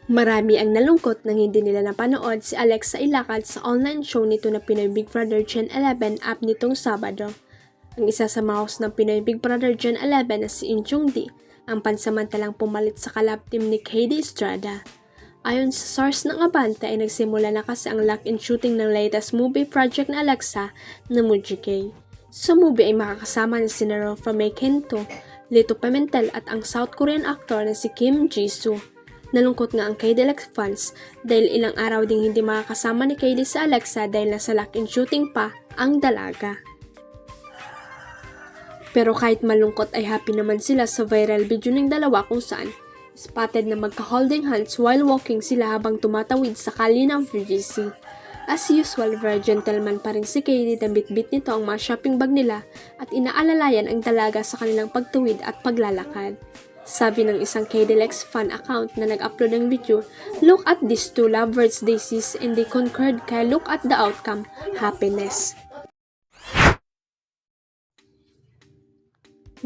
Marami ang nalungkot nang hindi nila napanood si Alexa Ilacad sa online show nito na Pinoy Big Brother Gen 11 up nitong Sabado. Ang isa sa mga host ng Pinoy Big Brother Gen 11 na si Inchong D ang pansamantalang pumalit sa collab team ni KD Estrada. Ayon sa source ng Abante ay nagsimula na kasi ang lock-in shooting ng latest movie project na Alexa na Mujikay. Sa movie ay makakasama na si Rolfa May Kento, Lito Pimentel at ang South Korean actor na si Kim Jisoo. Nalungkot nga ang KD Alex fans dahil ilang araw ding hindi makakasama ni KD sa Alexa dahil nasa lock-in shooting pa ang dalaga. Pero kahit malungkot ay happy naman sila sa viral video ng dalawa kung saan spotted na magka-holding hands while walking sila habang tumatawid sa kalye ng VGC. As usual, very gentleman pa rin si KD na bit-bit nito ang mga shopping bag nila at inaalalayan ang dalaga sa kanilang pagtuwid at paglalakad. Sabi ng isang KDLX fan account na nag-upload ng video, "Look at these two lovebirds they sees and they concurred kaya look at the outcome, happiness."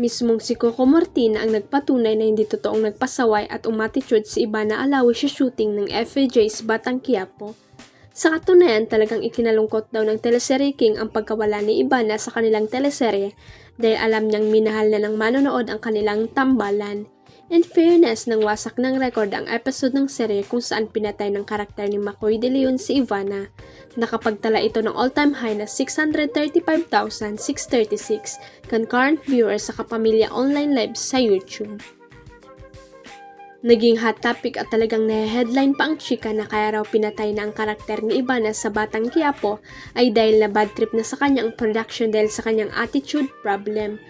Mismong si Coco Martina ang nagpatunay na hindi totoong nagpasaway at umatitude si iba na alawi sa shooting ng FAJ's Batang Quiapo. Sa katunayan, talagang ikinalungkot daw ng teleserye King ang pagkawala ni Ibana sa kanilang teleserye dahil alam niyang minahal na ng manonood ang kanilang tambalan. In fairness, nang wasak ng record ang episode ng serye kung saan pinatay ng karakter ni McCoy De Leon si Ivana. Nakapagtala ito ng all-time high na 635,636 concurrent viewers sa Kapamilya Online Live sa YouTube. Naging hot topic at talagang na-headline pa ang chika na kaya raw pinatay na ang karakter ni Ibana sa Batang Quiapo ay dahil na bad trip na sa kanya ang production dahil sa kanyang attitude problem.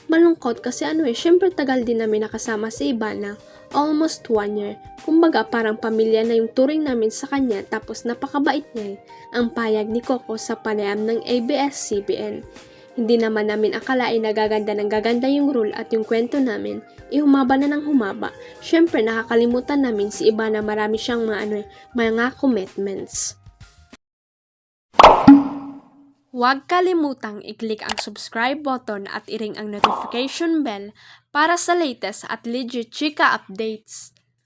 Malungkot kasi syempre tagal din namin nakasama si Ibana, almost 1 year. Kumbaga parang pamilya na yung turing namin sa kanya tapos napakabait niya ang payag ni Coco sa panayam ng ABS-CBN. Hindi naman namin akalain na gaganda ng gaganda yung role at yung kwento namin, humaba na ng humaba. Syempre nakakalimutan namin si Ibana marami siyang mga commitments. Huwag kalimutang i-click ang subscribe button at i-ring ang notification bell para sa latest at legit chika updates.